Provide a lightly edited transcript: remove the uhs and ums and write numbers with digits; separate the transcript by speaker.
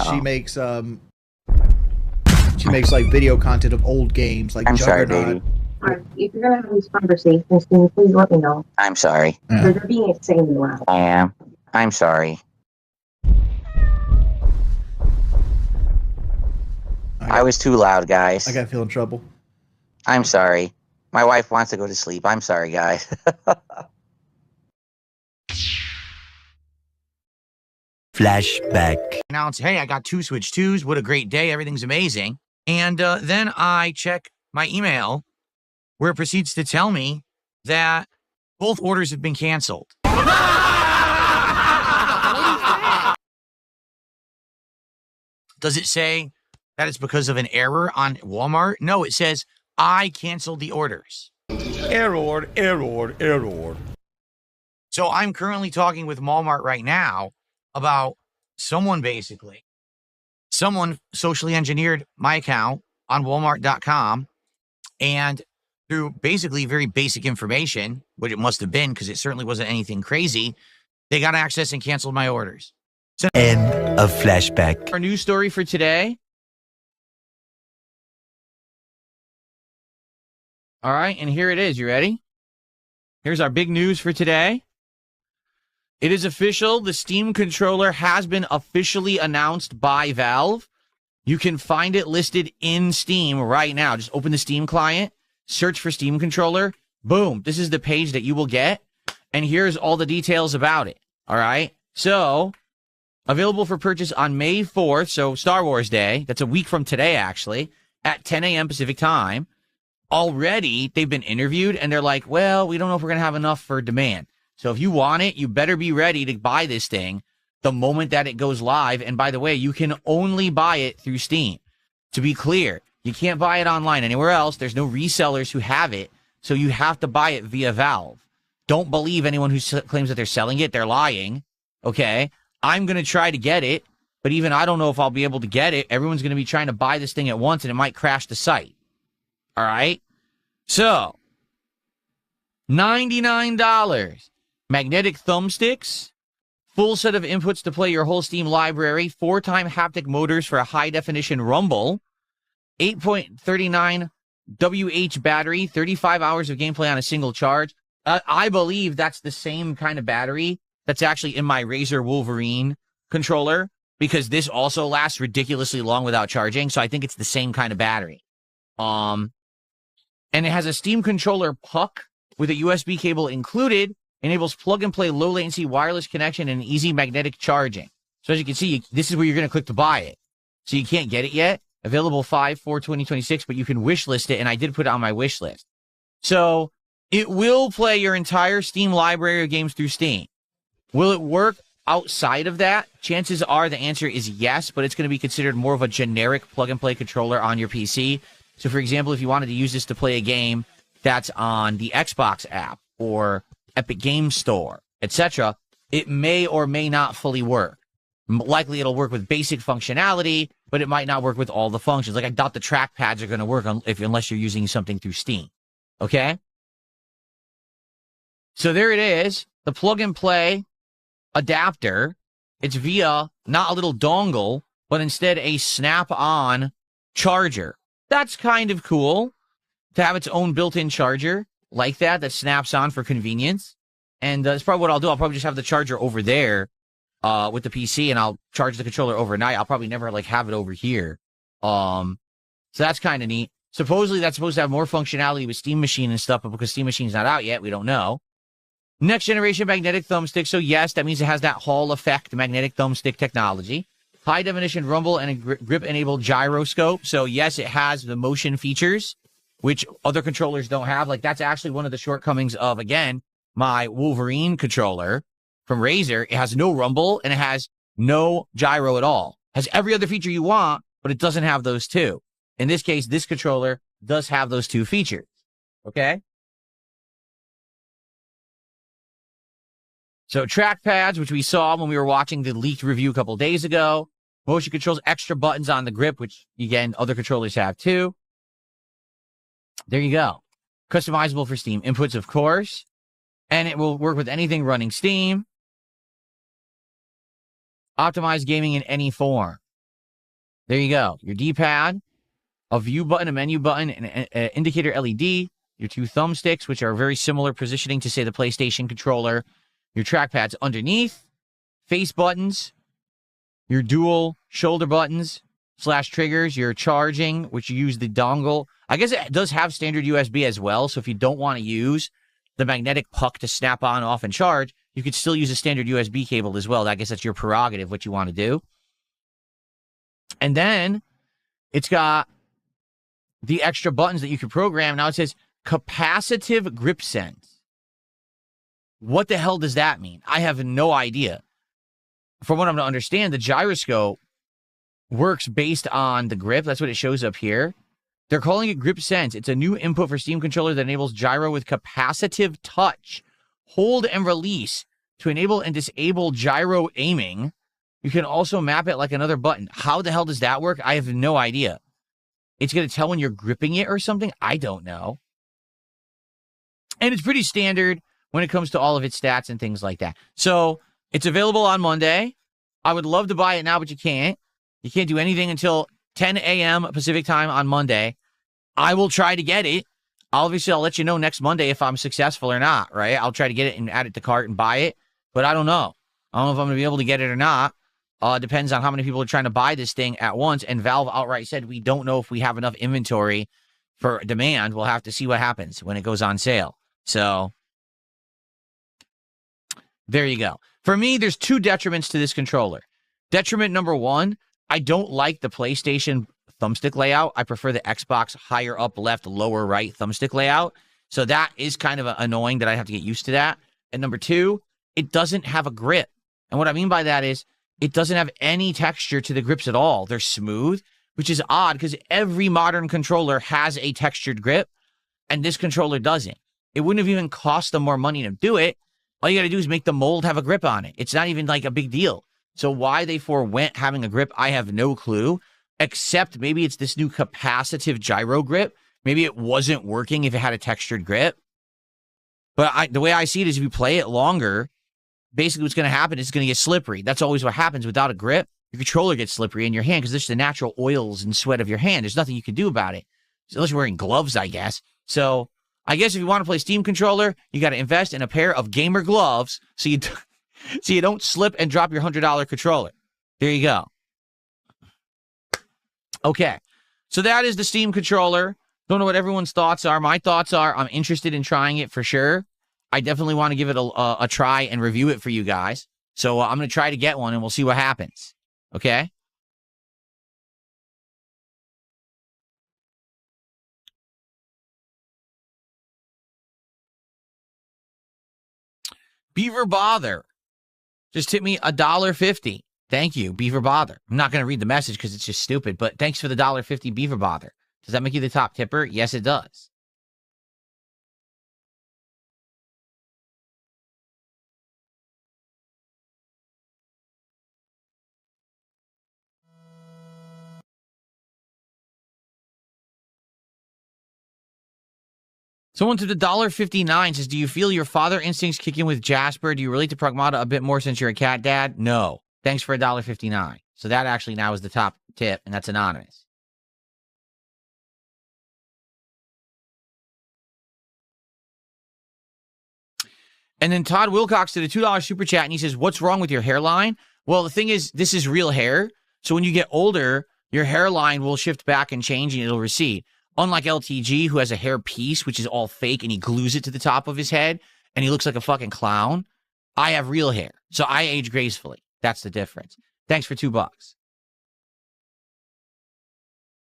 Speaker 1: She makes like video content of old games, like
Speaker 2: I'm sorry,
Speaker 1: Juggernaut.
Speaker 2: baby.
Speaker 3: If you're gonna have these conversations, can you please let me know?
Speaker 2: I'm sorry.
Speaker 1: Yeah.
Speaker 3: They're being insanely loud.
Speaker 2: I am. I'm sorry. I was too loud, guys.
Speaker 1: I gotta feel in trouble.
Speaker 2: I'm sorry. My wife wants to go to sleep. I'm sorry, guys.
Speaker 4: Flashback.
Speaker 5: Announce, hey, I got 2 Switch 2s. What a great day. Everything's amazing. And then I check my email where it proceeds to tell me that both orders have been canceled. Does it say that it's because of an error on Walmart? No, it says I canceled the orders.
Speaker 4: Error, error, error.
Speaker 5: So I'm currently talking with Walmart right now about someone socially engineered my account on Walmart.com, and through basically very basic information, which it must have been because it certainly wasn't anything crazy, they got access and canceled my orders. So
Speaker 4: End of flashback.
Speaker 5: our news story for today. All right, and here it is. You ready? Here's our big news for today. It is official. The Steam controller has been officially announced by Valve. You can find it listed in Steam right now. Just open the Steam client, search for Steam controller. Boom. This is the page that you will get. And here's all the details about it. All right. So, available for purchase on May 4th. So, Star Wars Day. That's a week from today, actually, at 10 a.m. Pacific time. Already, they've been interviewed, and they're like, well, we don't know if we're going to have enough for demand. So if you want it, you better be ready to buy this thing the moment that it goes live. And by the way, you can only buy it through Steam. To be clear, you can't buy it online anywhere else. There's no resellers who have it. So you have to buy it via Valve. Don't believe anyone who claims that they're selling it. They're lying. Okay. I'm going to try to get it, but even I don't know if I'll be able to get it. Everyone's going to be trying to buy this thing at once, and it might crash the site. All right. So $99. Magnetic thumbsticks, full set of inputs to play your whole Steam library, 4-time haptic motors for a high-definition rumble, 8.39 WH battery, 35 hours of gameplay on a single charge. I believe that's the same kind of battery that's actually in my Razer Wolverine controller, because this also lasts ridiculously long without charging, so I think it's the same kind of battery. And it has a Steam controller puck with a USB cable included. Enables plug-and-play low-latency wireless connection and easy magnetic charging. So as you can see, this is where you're going to click to buy it. So you can't get it yet. Available 5/4/2026, but you can wish list it, and I did put it on my wish list. So it will play your entire Steam library of games through Steam. Will it work outside of that? Chances are the answer is yes, but it's going to be considered more of a generic plug-and-play controller on your PC. So, for example, if you wanted to use this to play a game that's on the Xbox app or Epic Game Store, etc., it may or may not fully work. Likely it'll work with basic functionality, but it might not work with all the functions. Like, I doubt the trackpads are going to work unless you're using something through Steam. Okay? So there it is, the plug-and-play adapter. It's via not a little dongle, but instead a snap-on charger. That's kind of cool to have its own built-in charger like that snaps on for convenience. And that's probably what I'll do. I'll probably just have the charger over there with the PC, and I'll charge the controller overnight. I'll probably never have it over here. So that's kind of neat. Supposedly that's supposed to have more functionality with Steam Machine and stuff, but because Steam Machine's not out yet, we don't know. Next generation magnetic thumbstick. So yes, that means it has that Hall effect magnetic thumbstick technology. High definition rumble and a grip enabled gyroscope. So yes, it has the motion features, which other controllers don't have. Like, that's actually one of the shortcomings of, again, my Wolverine controller from Razer. It has no rumble, and it has no gyro at all. It has every other feature you want, but it doesn't have those two. In this case, this controller does have those two features. Okay? So trackpads, which we saw when we were watching the leaked review a couple days ago. Motion controls, extra buttons on the grip, which, again, other controllers have too. There you go. Customizable for Steam inputs, of course. And it will work with anything running Steam. Optimized gaming in any form. There you go. Your D-pad, a view button, a menu button, an indicator LED, your two thumbsticks, which are very similar positioning to, say, the PlayStation controller, your trackpads underneath, face buttons, your dual shoulder buttons / triggers, your charging, which you use the dongle. I guess it does have standard USB as well, so if you don't want to use the magnetic puck to snap on, off, and charge, you could still use a standard USB cable as well. I guess that's your prerogative, what you want to do. And then it's got the extra buttons that you can program. Now it says capacitive grip sense. What the hell does that mean? I have no idea. From what I'm to understand, the gyroscope works based on the grip. That's what it shows up here. They're calling it grip sense. It's a new input for Steam controller that enables gyro with capacitive touch, hold and release to enable and disable gyro aiming. You can also map it like another button. How the hell does that work? I have no idea. It's going to tell when you're gripping it or something? I don't know. And it's pretty standard when it comes to all of its stats and things like that. So it's available on Monday. I would love to buy it now, but you can't. You can't do anything until 10 a.m. Pacific time on Monday. I will try to get it. Obviously, I'll let you know next Monday if I'm successful or not, right? I'll try to get it and add it to cart and buy it, but I don't know. I don't know if I'm going to be able to get it or not. Depends on how many people are trying to buy this thing at once, and Valve outright said we don't know if we have enough inventory for demand. We'll have to see what happens when it goes on sale. So there you go. For me, there's two detriments to this controller. Detriment number one, I don't like the PlayStation thumbstick layout. I prefer the Xbox higher up left, lower right thumbstick layout. So that is kind of annoying that I have to get used to that. And number two, it doesn't have a grip. And what I mean by that is it doesn't have any texture to the grips at all. They're smooth, which is odd because every modern controller has a textured grip, and this controller doesn't. It wouldn't have even cost them more money to do it. All you got to do is make the mold have a grip on it. It's not even like a big deal. So why they forewent having a grip, I have no clue, except maybe it's this new capacitive gyro grip. Maybe it wasn't working if it had a textured grip. But the way I see it is if you play it longer, basically what's going to happen is it's going to get slippery. That's always what happens without a grip. Your controller gets slippery in your hand because there's the natural oils and sweat of your hand. There's nothing you can do about it. Unless you're wearing gloves, I guess. So I guess if you want to play Steam controller, you got to invest in a pair of gamer gloves so you don't slip and drop your $100 controller. There you go. Okay. So that is the Steam controller. Don't know what everyone's thoughts are. My thoughts are I'm interested in trying it for sure. I definitely want to give it a try and review it for you guys. So I'm going to try to get one and we'll see what happens. Okay? Beaver Bother just hit me $1.50. Thank you, Beaver Bother. I'm not going to read the message because it's just stupid, but thanks for the $1.50, Beaver Bother. Does that make you the top tipper? Yes, it does. Someone to the $1.59 says, do you feel your father instincts kick in with Jasper? Do you relate to Pragmata a bit more since you're a cat dad? No. Thanks for $1.59. So that actually now is the top tip, and that's anonymous. And then Todd Wilcox did a $2 super chat, and he says, what's wrong with your hairline? Well, the thing is, this is real hair. So when you get older, your hairline will shift back and change, and it'll recede. Unlike LTG, who has a hair piece, which is all fake, and he glues it to the top of his head, and he looks like a fucking clown, I have real hair. So I age gracefully. That's the difference. Thanks for $2.